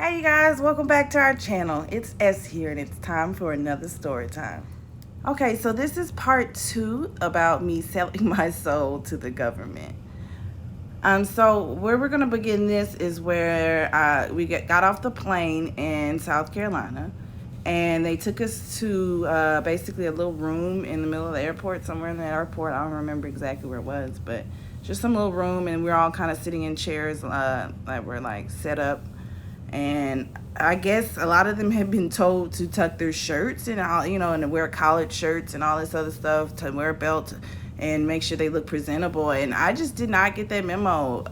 Hey you guys, welcome back to our channel. It's S here and it's time for another story time. Okay, so this is part 2 about me selling my soul to the government. So where we're gonna begin this is where we got off the plane in South Carolina, and they took us to basically a little room in the middle of the airport, somewhere in the airport. I don't remember exactly where it was, but just some little room, and we're all kind of sitting in chairs that were like set up. And I guess a lot of them had been told to tuck their shirts and all, and to wear collared shirts and all this other stuff, to wear a belt and make sure they look presentable. And I just did not get that memo.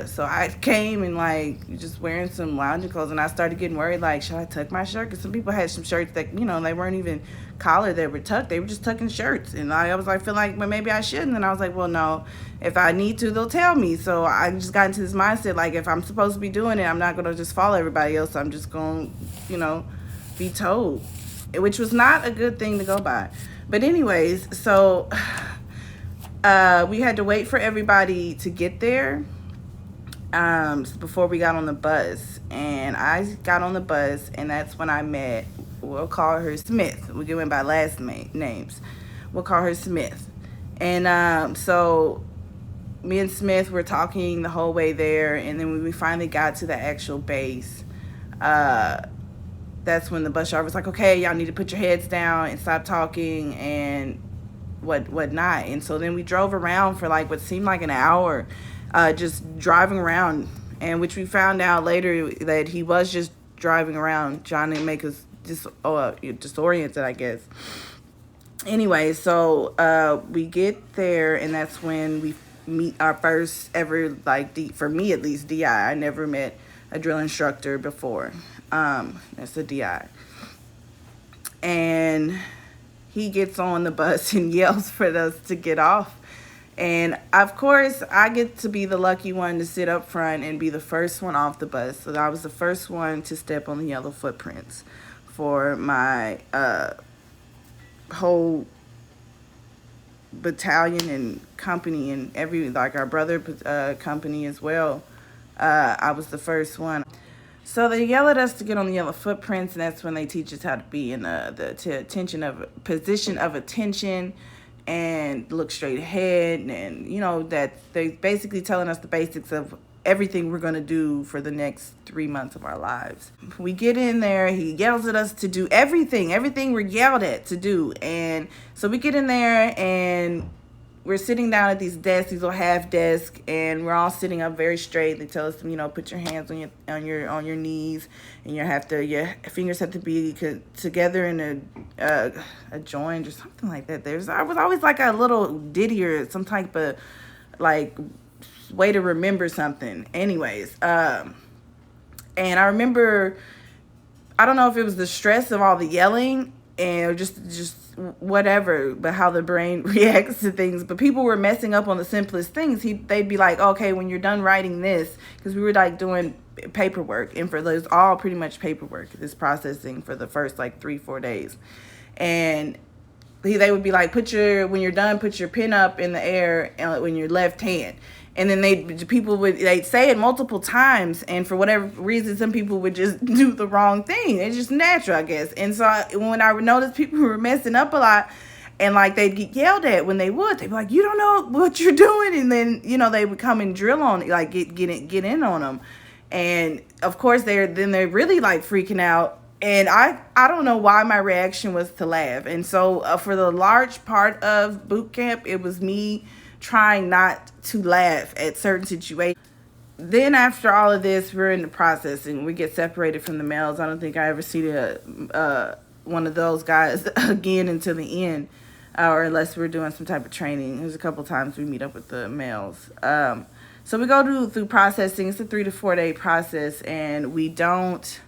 So I came and like just wearing some lounging clothes, and I started getting worried, like, should I tuck my shirt? Because some people had some shirts that, they weren't even collared, they were tucked. They were just tucking shirts. And I was like, feel like, well, maybe I shouldn't. And I was like, well, no, if I need to, they'll tell me. So I just got into this mindset, like, if I'm supposed to be doing it, I'm not going to just follow everybody else. I'm just going to, be told, which was not a good thing to go by. But anyways, so we had to wait for everybody to get there before we got on the bus. And I got on the bus, and that's when I met, we'll call her Smith. We went by last names. We'll call her Smith. And so me and Smith were talking the whole way there, and then when we finally got to the actual base, that's when the bus driver was like, okay, y'all need to put your heads down and stop talking and whatnot. And so then we drove around for like what seemed like an hour, just driving around, and which we found out later that he was just driving around trying to make us disoriented, I guess. Anyway, so we get there, and that's when we meet our first ever, like, for me at least, DI. I never met a drill instructor before. That's a DI. And he gets on the bus and yells for us to get off. And of course, I get to be the lucky one to sit up front and be the first one off the bus. So I was the first one to step on the yellow footprints for my whole battalion and company, and our brother company as well. I was the first one. So they yell at us to get on the yellow footprints, and that's when they teach us how to be in the position of attention and look straight ahead, and that they basically telling us the basics of everything we're going to do for the next 3 months of our lives. We get in there, he yells at us to do everything we're yelled at to do. And so we get in there, and we're sitting down at these desks, these little half desks, and we're all sitting up very straight. They tell us to, put your hands on your knees, and your fingers have to be together in a joint or something like that. I was always like a little ditty or some type of like way to remember something. Anyways, and I remember, I don't know if it was the stress of all the yelling and just whatever, but how the brain reacts to things. But people were messing up on the simplest things. They'd be like, okay, when you're done writing this, because we were like doing paperwork, and for those all pretty much paperwork, this processing for the first like 3-4 days. And they would be like, when you're done, put your pen up in the air when your left hand. And then they'd say it multiple times, and for whatever reason, some people would just do the wrong thing. It's just natural, I guess. And so when I noticed people were messing up a lot, and like they'd get yelled at when they'd be like, you don't know what you're doing. And then, they would come and drill on it, like get in on them. And of course they're really like freaking out. And I don't know why my reaction was to laugh. And so for the large part of boot camp, it was me trying not to laugh at certain situations. Then after all of this, we're in the processing. We get separated from the males. I don't think I ever see one of those guys again until the end, or unless we're doing some type of training. There's a couple times we meet up with the males. So we go through processing. It's a 3 to 4 day process, and we don't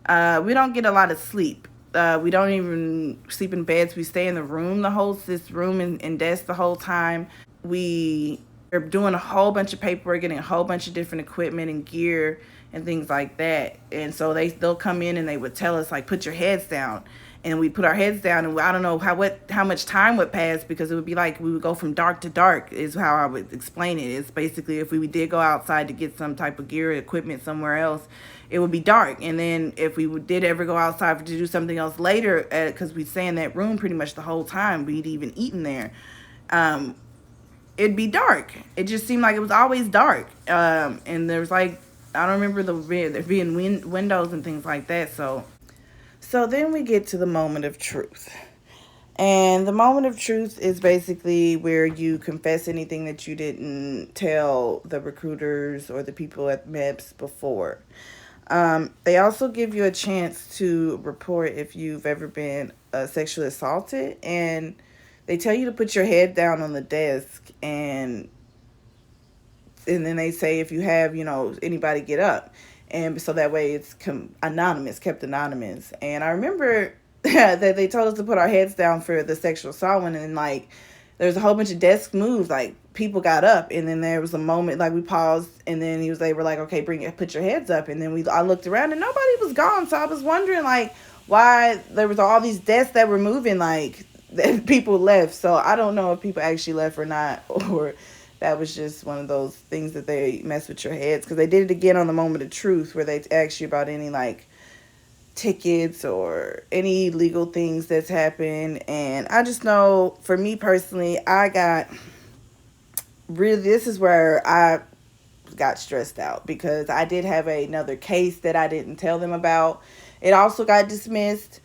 get a lot of sleep. We don't even sleep in beds. We stay in the room, this room and desk the whole time. We are doing a whole bunch of paperwork, getting a whole bunch of different equipment and gear and things like that. And so they'll come in and they would tell us, like, put your heads down. and we'd put our heads down, and I don't know how much time would pass, because it would be like we would go from dark to dark is how I would explain it. It's basically if we did go outside to get some type of gear or equipment somewhere else, it would be dark. And then if we did ever go outside to do something else later, because we'd stay in that room pretty much the whole time, we'd even eaten there, it'd be dark. It just seemed like it was always dark. And there was like, I don't remember there being windows and things like that. So then we get to the moment of truth. And the moment of truth is basically where you confess anything that you didn't tell the recruiters or the people at MEPS before. They also give you a chance to report if you've ever been sexually assaulted. And they tell you to put your head down on the desk, and then they say if you have, anybody get up. And so that way it's kept anonymous. And I remember that they told us to put our heads down for the sexual assault one, and like there's a whole bunch of desk moves, like people got up, and then there was a moment like we paused, and then they were like, okay, put your heads up. And then I looked around and nobody was gone. So I was wondering like why there was all these desks that were moving, like that people left. So I don't know if people actually left or not, or that was just one of those things that they mess with your heads, because they did it again on the moment of truth where they asked you about any like tickets or any legal things that's happened. And I just know for me personally, this is where I got stressed out, because I did have another case that I didn't tell them about. It also got dismissed,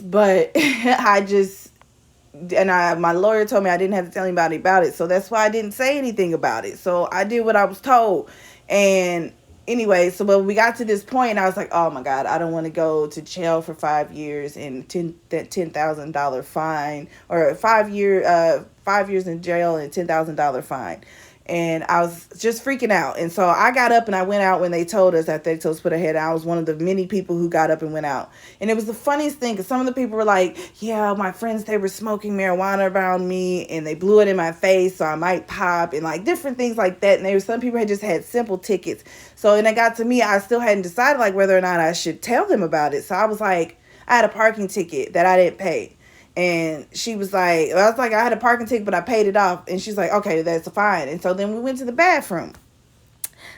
but my lawyer told me I didn't have to tell anybody about it, so that's why I didn't say anything about it. So I did what I was told. And anyway, so when we got to this point, I was like, oh my God, I don't want to go to jail for 5 years and that $10,000 fine, or 5 years in jail and $10,000 fine. And I was just freaking out. And so I got up and I went out when they told us that they told us to put our head down. I was one of the many people who got up and went out. And it was the funniest thing, because some of the people were like, yeah, my friends, they were smoking marijuana around me and they blew it in my face, so I might pop, and like different things like that. And some people had just had simple tickets. So when it got to me, I still hadn't decided like whether or not I should tell them about it. So I was like, I had a parking ticket that I didn't pay. And she was like, I was like, I had a parking ticket, but I paid it off. And she's like, okay, that's fine. And so then we went to the bathroom.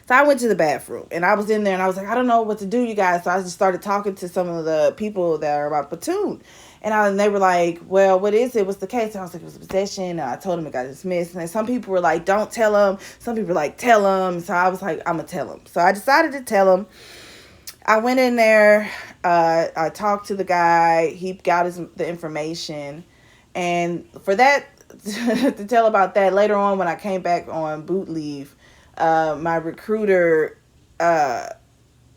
So I went to the bathroom and I was in there and I was like, I don't know what to do, you guys. So I just started talking to some of the people that are my platoon. And they were like, well, what is it? What's the case? And I was like, it was a possession. And I told them it got dismissed. And then some people were like, don't tell them. Some people were like, tell them. So I was like, I'm going to tell them. So I decided to tell them. I went in there, I talked to the guy, he got the information, and for that, to tell about that, later on when I came back on boot leave, my recruiter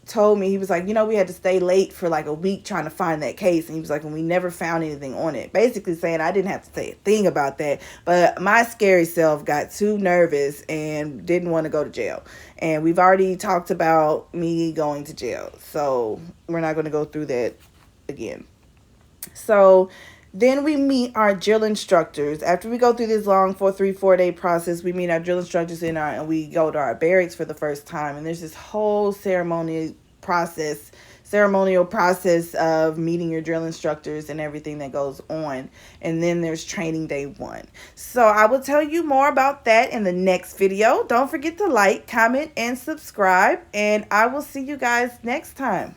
told me, he was like, we had to stay late for like a week trying to find that case, and he was like, and we never found anything on it, basically saying I didn't have to say a thing about that, but my scary self got too nervous and didn't want to go to jail. And we've already talked about me going to jail, so we're not going to go through that again. So then we meet our drill instructors. After we go through this long 4-day process, we meet our drill instructors and we go to our barracks for the first time. And there's this whole ceremonial process of meeting your drill instructors and everything that goes on. And then there's training day 1. So I will tell you more about that in the next video. Don't forget to like, comment, and subscribe. And I will see you guys next time.